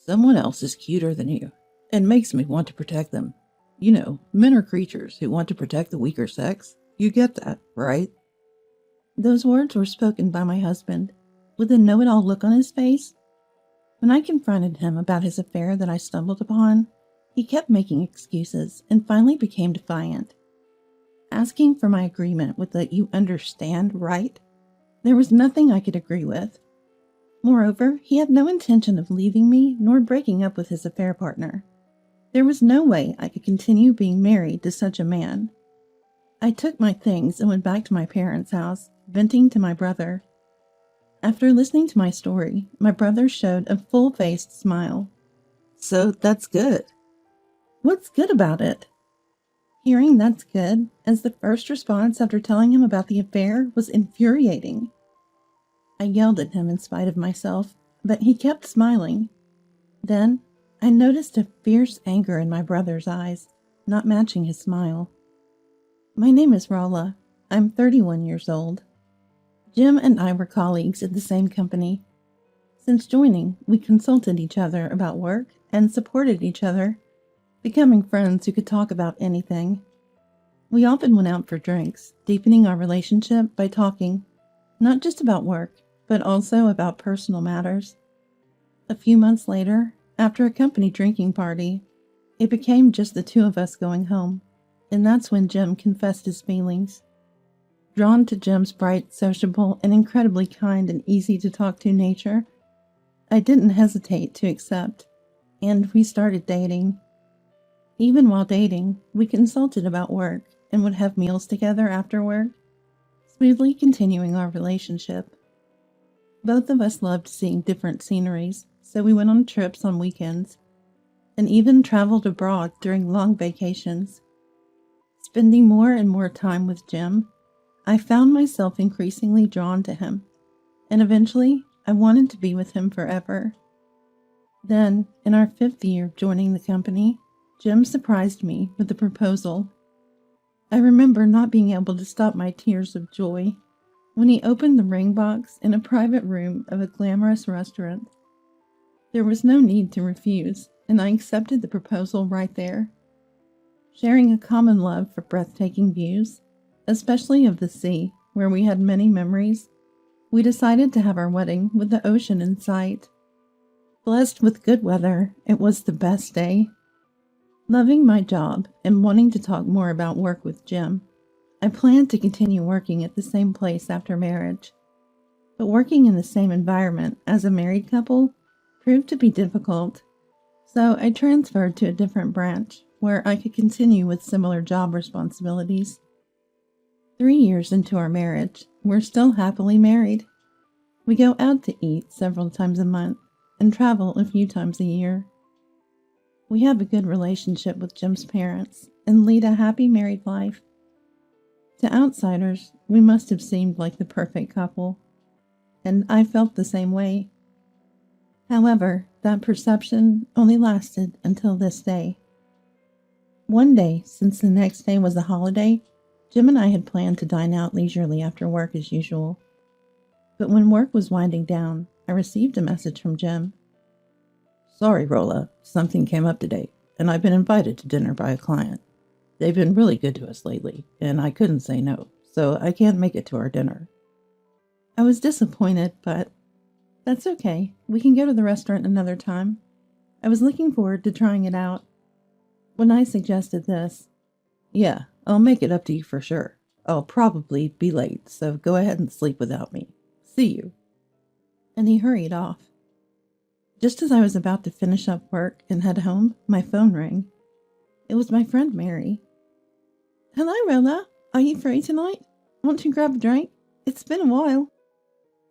Someone else is cuter than you and makes me want to protect them. You know, men are creatures who want to protect the weaker sex. You get that, right? Those words were spoken by my husband, with a know-it-all look on his face. When I confronted him about his affair that I stumbled upon, he kept making excuses and finally became defiant. Asking for my agreement with the "you understand, right?" There was nothing I could agree with. Moreover, he had no intention of leaving me nor breaking up with his affair partner. There was no way I could continue being married to such a man. I took my things and went back to my parents' house, venting to my brother. After listening to my story, my brother showed a full-faced smile. So that's good. What's good about it? Hearing "that's good" as the first response after telling him about the affair was infuriating. I yelled at him in spite of myself, but he kept smiling. Then I noticed a fierce anger in my brother's eyes, not matching his smile. My name is Rolla. I'm 31 years old. Jim and I were colleagues at the same company. Since joining, we consulted each other about work and supported each other, becoming friends who could talk about anything. We often went out for drinks, deepening our relationship by talking, not just about work, but also about personal matters. A few months later, after a company drinking party, it became just the two of us going home, and that's when Jim confessed his feelings. Drawn to Jim's bright, sociable, and incredibly kind and easy to talk to nature, I didn't hesitate to accept, and we started dating. Even while dating, we consulted about work and would have meals together after work, smoothly continuing our relationship. Both of us loved seeing different sceneries, so we went on trips on weekends, and even traveled abroad during long vacations. Spending more and more time with Jim, I found myself increasingly drawn to him, and eventually I wanted to be with him forever. Then, in our 5th year of joining the company, Jim surprised me with a proposal. I remember not being able to stop my tears of joy when he opened the ring box in a private room of a glamorous restaurant. There was no need to refuse, and I accepted the proposal right there. Sharing a common love for breathtaking views, especially of the sea, where we had many memories, we decided to have our wedding with the ocean in sight. Blessed with good weather, it was the best day. Loving my job and wanting to talk more about work with Jim, I planned to continue working at the same place after marriage. But working in the same environment as a married couple proved to be difficult, so I transferred to a different branch where I could continue with similar job responsibilities. 3 years into our marriage, we're still happily married. We go out to eat several times a month and travel a few times a year. We have a good relationship with Jim's parents and lead a happy married life. To outsiders, we must have seemed like the perfect couple, and I felt the same way. However, that perception only lasted until this day. One day, since the next day was a holiday, Jim and I had planned to dine out leisurely after work as usual. But when work was winding down, I received a message from Jim. Sorry, Rolla, something came up today, and I've been invited to dinner by a client. They've been really good to us lately, and I couldn't say no, so I can't make it to our dinner. I was disappointed, but that's okay. We can go to the restaurant another time. I was looking forward to trying it out. When I suggested this, Yeah, I'll make it up to you for sure. I'll probably be late, so go ahead and sleep without me. See you. And he hurried off. Just as I was about to finish up work and head home, my phone rang. It was my friend Mary. Hello, Rolla. Are you free tonight? Want to grab a drink? It's been a while.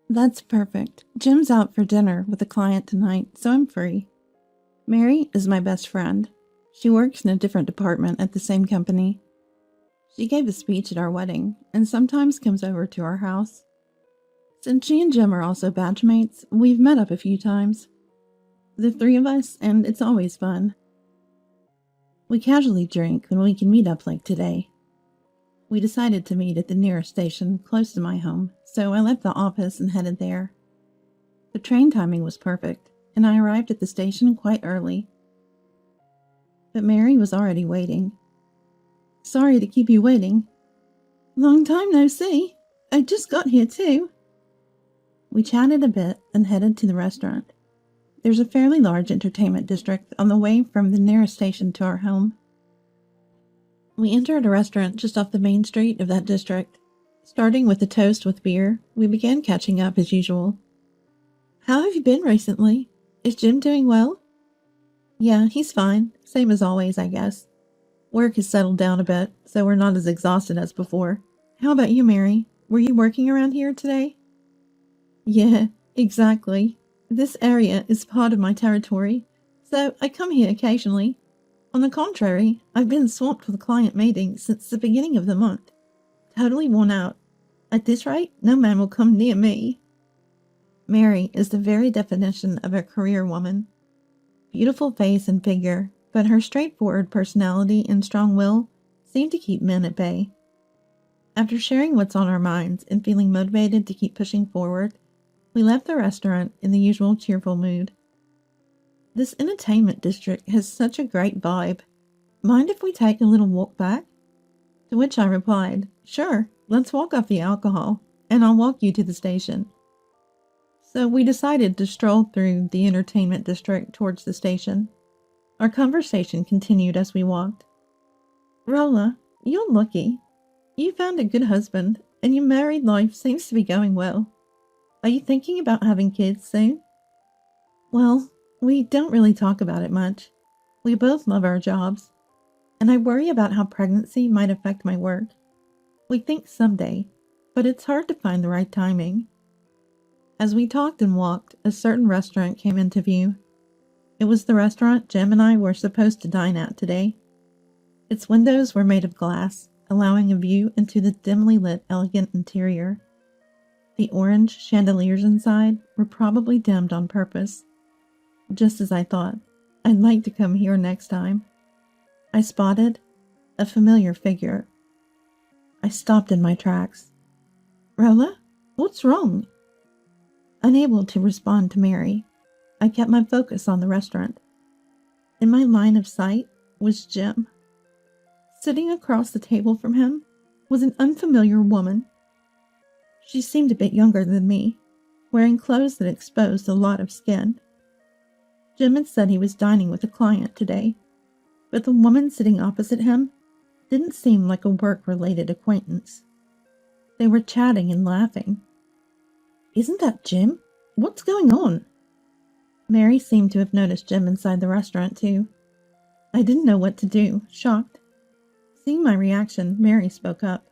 That's perfect. Jim's out for dinner with a client tonight, so I'm free. Mary is my best friend. She works in a different department at the same company. She gave a speech at our wedding and sometimes comes over to our house. Since she and Jim are also batchmates, we've met up a few times. The three of us, and it's always fun. We casually drink when we can meet up like today. We decided to meet at the nearest station close to my home, so I left the office and headed there. The train timing was perfect. and I arrived at the station quite early. But Mary was already waiting. Sorry to keep you waiting. Long time no see. I just got here too. We chatted a bit and headed to the restaurant. There's a fairly large entertainment district on the way from the nearest station to our home. We entered a restaurant just off the main street of that district. Starting with a toast with beer, we began catching up as usual. How have you been recently? Is Jim doing well? Yeah, he's fine. Same as always, I guess. Work has settled down a bit, so we're not as exhausted as before. How about you, Mary? Were you working around here today? Yeah, exactly. This area is part of my territory, so I come here occasionally. On the contrary, I've been swamped with client meetings since the beginning of the month. Totally worn out. At this rate, no man will come near me. Mary is the very definition of a career woman. Beautiful face and figure, but her straightforward personality and strong will seem to keep men at bay. After sharing what's on our minds and feeling motivated to keep pushing forward, we left the restaurant in the usual cheerful mood. This entertainment district has such a great vibe. Mind if we take a little walk back? To which I replied, sure, let's walk off the alcohol, and I'll walk you to the station. So we decided to stroll through the entertainment district towards the station. Our conversation continued as we walked. Rolla, you're lucky. You found a good husband, and your married life seems to be going well. Are you thinking about having kids soon? Well, we don't really talk about it much. We both love our jobs, and I worry about how pregnancy might affect my work. We think someday, but it's hard to find the right timing. As we talked and walked, a certain restaurant came into view. It was the restaurant Jim and I were supposed to dine at today. Its windows were made of glass, allowing a view into the dimly lit, elegant interior. The orange chandeliers inside were probably dimmed on purpose. Just as I thought, I'd like to come here next time. I spotted a familiar figure. I stopped in my tracks. Rolla, what's wrong? Unable to respond to Mary, I kept my focus on the restaurant. In my line of sight was Jim. Sitting across the table from him was an unfamiliar woman. She seemed a bit younger than me, wearing clothes that exposed a lot of skin. Jim had said he was dining with a client today, but the woman sitting opposite him didn't seem like a work-related acquaintance. They were chatting and laughing. Isn't that Jim? What's going on? Mary seemed to have noticed Jim inside the restaurant, too. I didn't know what to do, shocked. Seeing my reaction, Mary spoke up.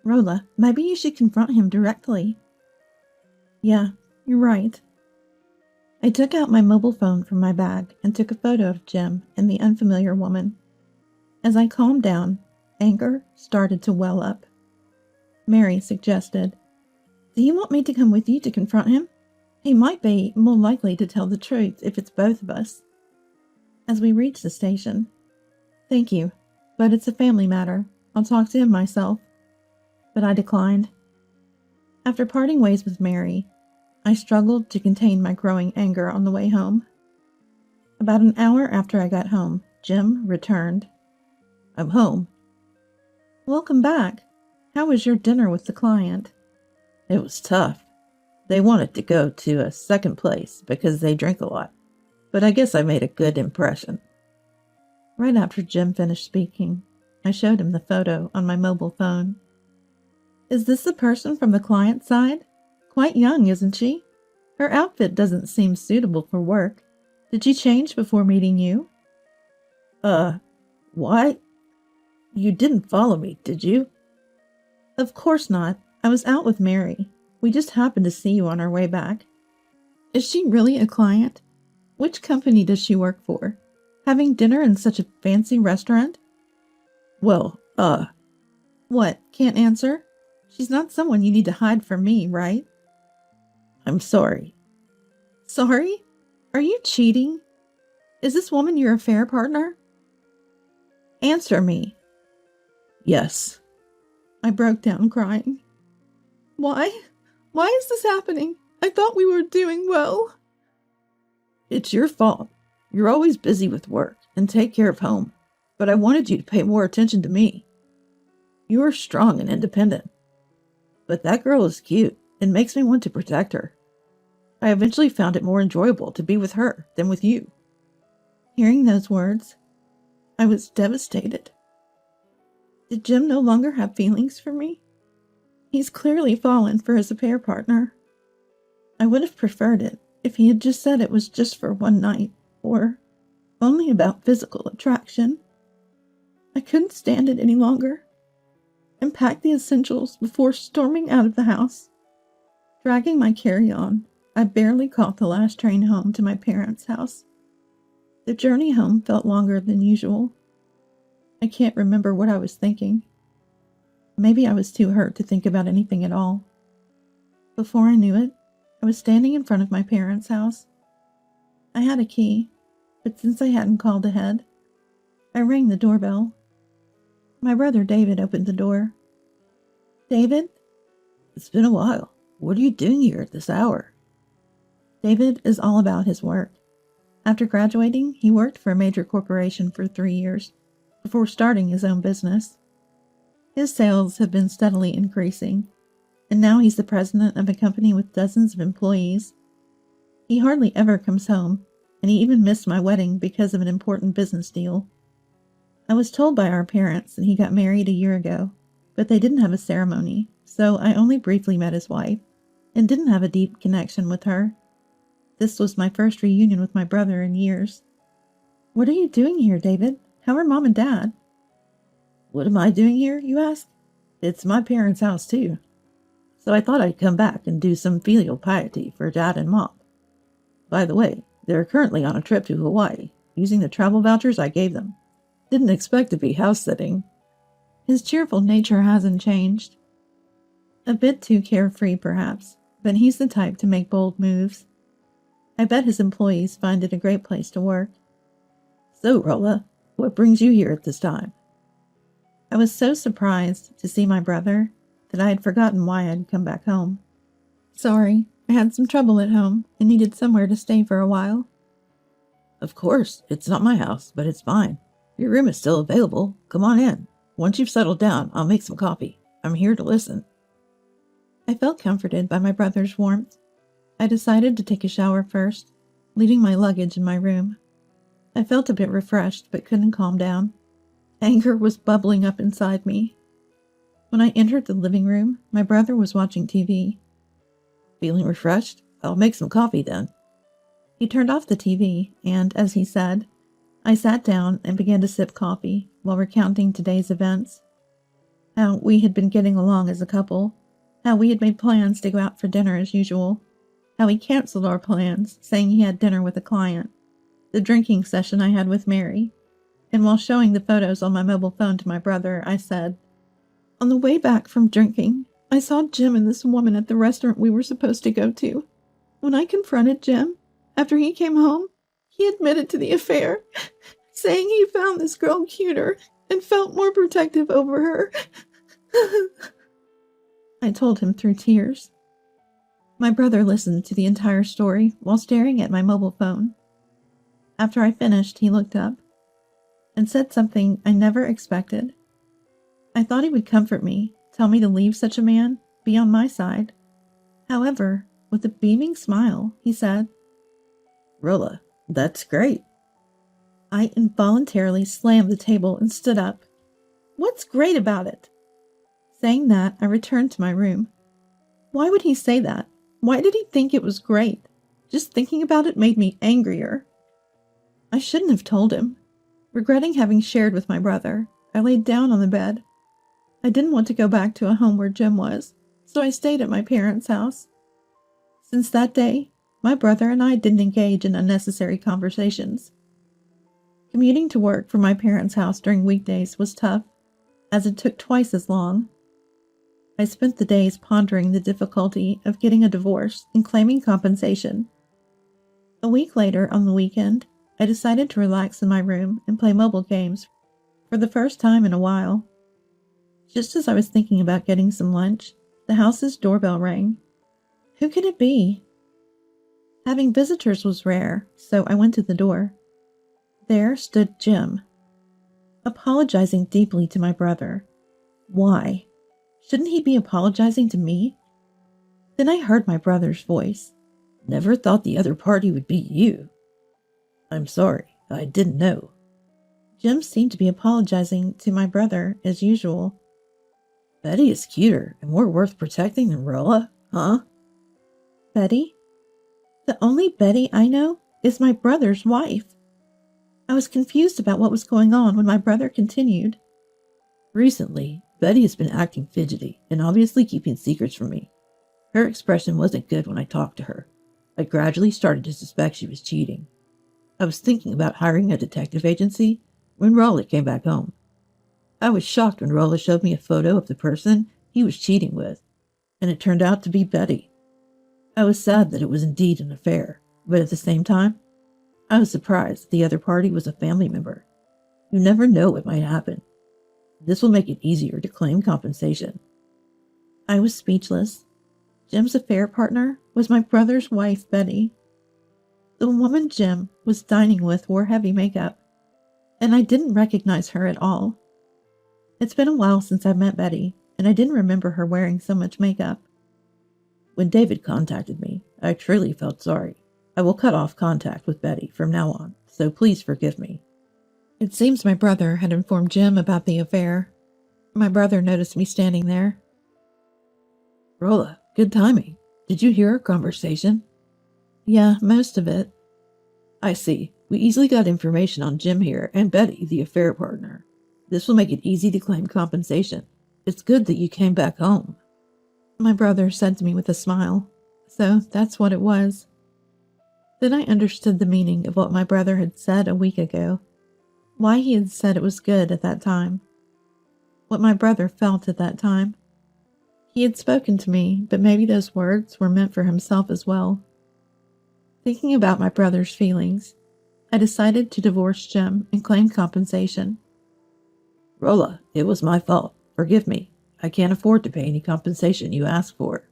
Rolla, maybe you should confront him directly. Yeah, you're right. I took out my mobile phone from my bag and took a photo of Jim and the unfamiliar woman. As I calmed down, anger started to well up. Mary suggested, do you want me to come with you to confront him? He might be more likely to tell the truth if it's both of us. As we reached the station, thank you, but it's a family matter. I'll talk to him myself. But I declined. After parting ways with Mary, I struggled to contain my growing anger on the way home. About an hour after I got home, Jim returned. I'm home. Welcome back. How was your dinner with the client? It was tough. They wanted to go to a second place because they drink a lot, but I guess I made a good impression. Right after Jim finished speaking, I showed him the photo on my mobile phone. Is this the person from the client side? Quite young, isn't she? Her outfit doesn't seem suitable for work. Did she change before meeting you? Why? You didn't follow me, did you? Of course not. I was out with Mary. We just happened to see you on our way back. Is she really a client? Which company does she work for? Having dinner in such a fancy restaurant? Well, What, can't answer? She's not someone you need to hide from me, right? I'm sorry. Sorry? Are you cheating? Is this woman your affair partner? Answer me. Yes. I broke down crying. Why? Why is this happening? I thought we were doing well. It's your fault. You're always busy with work and take care of home, but I wanted you to pay more attention to me. You are strong and independent. But that girl is cute and makes me want to protect her. I eventually found it more enjoyable to be with her than with you." Hearing those words, I was devastated. Did Jim no longer have feelings for me? He's clearly fallen for his affair partner. I would have preferred it if he had just said it was just for one night, or only about physical attraction. I couldn't stand it any longer, and packed the essentials before storming out of the house. Dragging my carry-on, I barely caught the last train home to my parents' house. The journey home felt longer than usual. I can't remember what I was thinking. Maybe I was too hurt to think about anything at all. Before I knew it, I was standing in front of my parents' house. I had a key, but since I hadn't called ahead, I rang the doorbell. My brother David opened the door. "David?" "It's been a while. What are you doing here at this hour?" David is all about his work. After graduating, he worked for a major corporation for 3 years before starting his own business. His sales have been steadily increasing, and now he's the president of a company with dozens of employees. He hardly ever comes home, and he even missed my wedding because of an important business deal. I was told by our parents that he got married a year ago, but they didn't have a ceremony, so I only briefly met his wife and didn't have a deep connection with her. This was my first reunion with my brother in years. "What are you doing here, David? How are Mom and Dad?" "What am I doing here, you ask? It's my parents' house, too. So I thought I'd come back and do some filial piety for Dad and Mom. By the way, they're currently on a trip to Hawaii, using the travel vouchers I gave them. Didn't expect to be house-sitting." His cheerful nature hasn't changed. A bit too carefree, perhaps, but he's the type to make bold moves. I bet his employees find it a great place to work. "So, Rolla, what brings you here at this time?" I was so surprised to see my brother that I had forgotten why I'd come back home. "Sorry, I had some trouble at home and needed somewhere to stay for a while." "Of course, it's not my house, but it's fine. Your room is still available. Come on in. Once you've settled down, I'll make some coffee. I'm here to listen." I felt comforted by my brother's warmth. I decided to take a shower first, leaving my luggage in my room. I felt a bit refreshed, but couldn't calm down. Anger was bubbling up inside me. When I entered the living room, my brother was watching TV. "Feeling refreshed? I'll make some coffee then." He turned off the TV, and, as he said, I sat down and began to sip coffee while recounting today's events. How we had been getting along as a couple, how we had made plans to go out for dinner as usual, how he canceled our plans, saying he had dinner with a client, the drinking session I had with Mary, and while showing the photos on my mobile phone to my brother, I said, "On the way back from drinking, I saw Jim and this woman at the restaurant we were supposed to go to. When I confronted Jim, after he came home, he admitted to the affair, saying he found this girl cuter and felt more protective over her." I told him through tears. My brother listened to the entire story while staring at my mobile phone. After I finished, he looked up and said something I never expected. I thought he would comfort me, tell me to leave such a man, be on my side. However, with a beaming smile, he said, "Rolla, that's great." I involuntarily slammed the table and stood up. "What's great about it?" Saying that, I returned to my room. Why would he say that? Why did he think it was great? Just thinking about it made me angrier. I shouldn't have told him. Regretting having shared with my brother, I laid down on the bed. I didn't want to go back to a home where Jim was, so I stayed at my parents' house. Since that day, my brother and I didn't engage in unnecessary conversations. Commuting to work from my parents' house during weekdays was tough, as it took twice as long. I spent the days pondering the difficulty of getting a divorce and claiming compensation. A week later, on the weekend, I decided to relax in my room and play mobile games for the first time in a while. Just as I was thinking about getting some lunch, the house's doorbell rang. Who could it be? Having visitors was rare, so I went to the door. There stood Jim, apologizing deeply to my brother. Why? Shouldn't he be apologizing to me? Then I heard my brother's voice. Never thought the other party would be you. I'm sorry, I didn't know. Jim seemed to be apologizing to my brother as usual. Betty is cuter and more worth protecting than Rolla, huh? Betty? The only Betty I know is my brother's wife. I was confused about what was going on when my brother continued. Recently, Betty has been acting fidgety and obviously keeping secrets from me. Her expression wasn't good when I talked to her. I gradually started to suspect she was cheating. I was thinking about hiring a detective agency when Rolla came back home. I was shocked when Rolla showed me a photo of the person he was cheating with, and it turned out to be Betty. I was sad that it was indeed an affair, but at the same time, I was surprised that the other party was a family member. You never know what might happen. This will make it easier to claim compensation. I was speechless. Jim's affair partner was my brother's wife, Betty. The woman Jim was dining with wore heavy makeup, and I didn't recognize her at all. It's been a while since I met Betty, and I didn't remember her wearing so much makeup. When David contacted me, I truly felt sorry. I will cut off contact with Betty from now on, so please forgive me. It seems my brother had informed Jim about the affair. My brother noticed me standing there. Rolla, good timing. Did you hear our conversation? Yeah, most of it. I see. We easily got information on Jim here and Betty, the affair partner. This will make it easy to claim compensation. It's good that you came back home. My brother said to me with a smile. So that's what it was. Then I understood the meaning of what my brother had said a week ago. Why he had said it was good at that time. What my brother felt at that time. He had spoken to me, but maybe those words were meant for himself as well. Thinking about my brother's feelings, I decided to divorce Jim and claim compensation. Rolla, it was my fault. Forgive me. I can't afford to pay any compensation you asked for.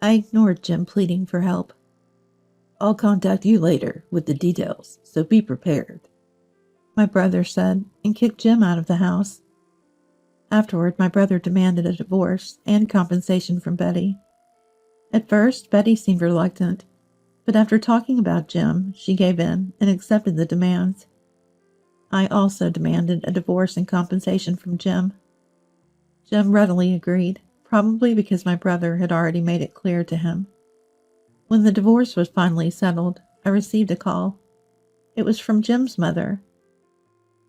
I ignored Jim pleading for help. I'll contact you later with the details, so be prepared, my brother said, and kicked Jim out of the house. Afterward, my brother demanded a divorce and compensation from Betty. At first, Betty seemed reluctant, but after talking about Jim, she gave in and accepted the demands. I also demanded a divorce and compensation from Jim. Jim readily agreed, probably because my brother had already made it clear to him. When the divorce was finally settled, I received a call. It was from Jim's mother.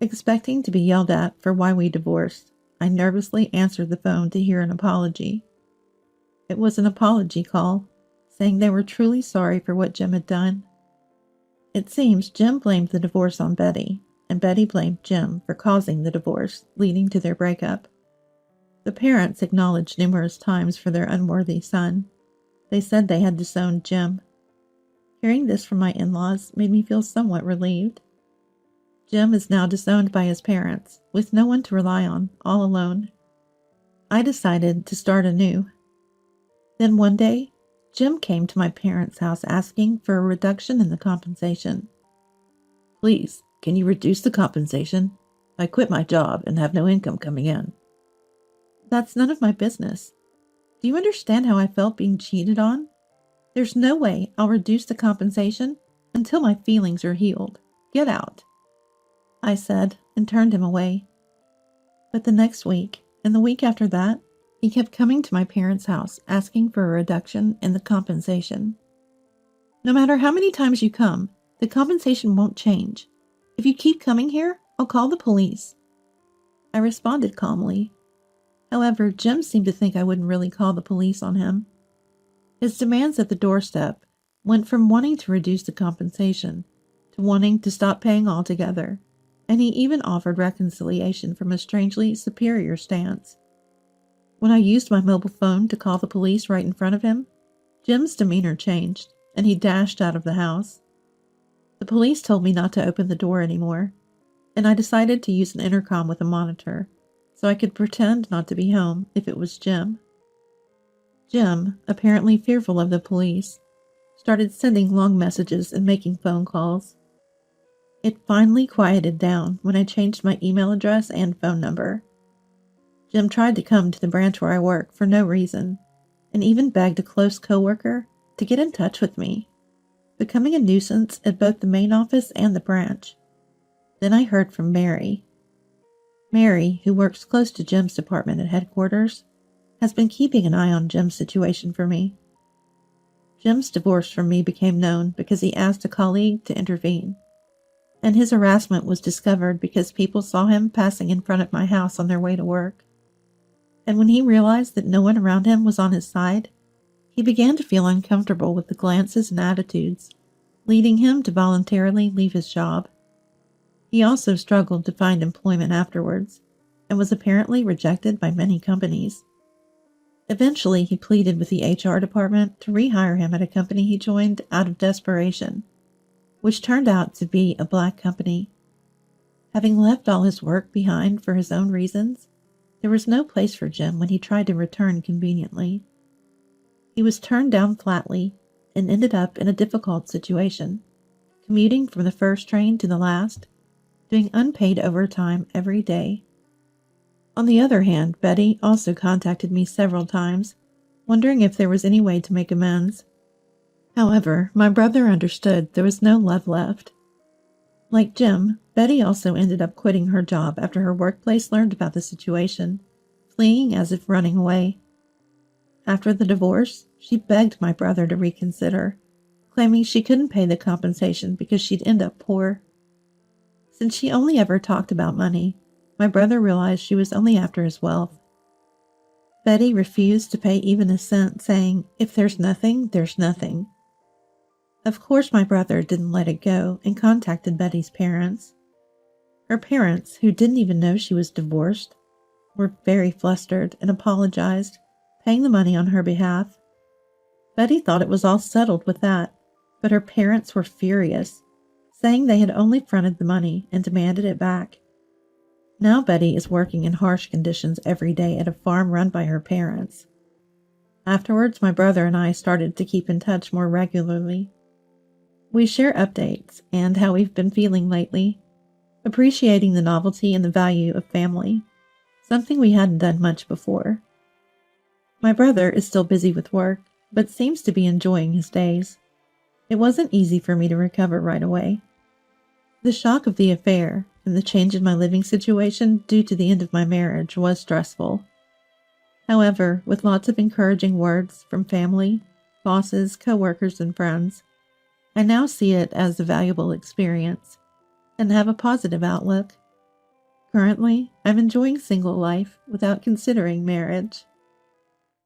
Expecting to be yelled at for why we divorced, I nervously answered the phone to hear an apology. It was an apology call, saying they were truly sorry for what Jim had done. It seems Jim blamed the divorce on Betty, and Betty blamed Jim for causing the divorce, leading to their breakup. The parents acknowledged numerous times for their unworthy son. They said they had disowned Jim. Hearing this from my in-laws made me feel somewhat relieved. Jim is now disowned by his parents, with no one to rely on, all alone. I decided to start anew. Then one day, Jim came to my parents' house asking for a reduction in the compensation. Please, can you reduce the compensation? I quit my job and have no income coming in. That's none of my business. Do you understand how I felt being cheated on? There's no way I'll reduce the compensation until my feelings are healed. Get out, I said, and turned him away. But the next week, and the week after that, he kept coming to my parents' house asking for a reduction in the compensation. No matter how many times you come, the compensation won't change. If you keep coming here, I'll call the police. I responded calmly. However, Jim seemed to think I wouldn't really call the police on him. His demands at the doorstep went from wanting to reduce the compensation to wanting to stop paying altogether, and he even offered reconciliation from a strangely superior stance. When I used my mobile phone to call the police right in front of him, Jim's demeanor changed, and he dashed out of the house. The police told me not to open the door anymore, and I decided to use an intercom with a monitor, so I could pretend not to be home if it was Jim. Jim, apparently fearful of the police, started sending long messages and making phone calls. It finally quieted down when I changed my email address and phone number. Jim tried to come to the branch where I work for no reason, and even begged a close coworker to get in touch with me, becoming a nuisance at both the main office and the branch. Then I heard from Mary. Mary, who works close to Jim's department at headquarters, has been keeping an eye on Jim's situation for me. Jim's divorce from me became known because he asked a colleague to intervene, and his harassment was discovered because people saw him passing in front of my house on their way to work. And when he realized that no one around him was on his side, he began to feel uncomfortable with the glances and attitudes, leading him to voluntarily leave his job. He also struggled to find employment afterwards, and was apparently rejected by many companies. Eventually, he pleaded with the HR department to rehire him at a company he joined out of desperation, which turned out to be a black company. Having left all his work behind for his own reasons, there was no place for Jim when he tried to return conveniently. He was turned down flatly and ended up in a difficult situation, commuting from the first train to the last, doing unpaid overtime every day. On the other hand, Betty also contacted me several times, wondering if there was any way to make amends. However, my brother understood there was no love left. Like Jim, Betty also ended up quitting her job after her workplace learned about the situation, fleeing as if running away. After the divorce, she begged my brother to reconsider, claiming she couldn't pay the compensation because she'd end up poor. Since she only ever talked about money, my brother realized she was only after his wealth. Betty refused to pay even a cent, saying, "If there's nothing, there's nothing." Of course, my brother didn't let it go and contacted Betty's parents. Her parents, who didn't even know she was divorced, were very flustered and apologized, paying the money on her behalf. Betty thought it was all settled with that, but her parents were furious, saying they had only fronted the money and demanded it back. Now Betty is working in harsh conditions every day at a farm run by her parents. Afterwards, my brother and I started to keep in touch more regularly. We share updates and how we've been feeling lately, appreciating the novelty and the value of family, something we hadn't done much before. My brother is still busy with work, but seems to be enjoying his days. It wasn't easy for me to recover right away. The shock of the affair and the change in my living situation due to the end of my marriage was stressful. However, with lots of encouraging words from family, bosses, coworkers, and friends, I now see it as a valuable experience and have a positive outlook. Currently, I'm enjoying single life without considering marriage.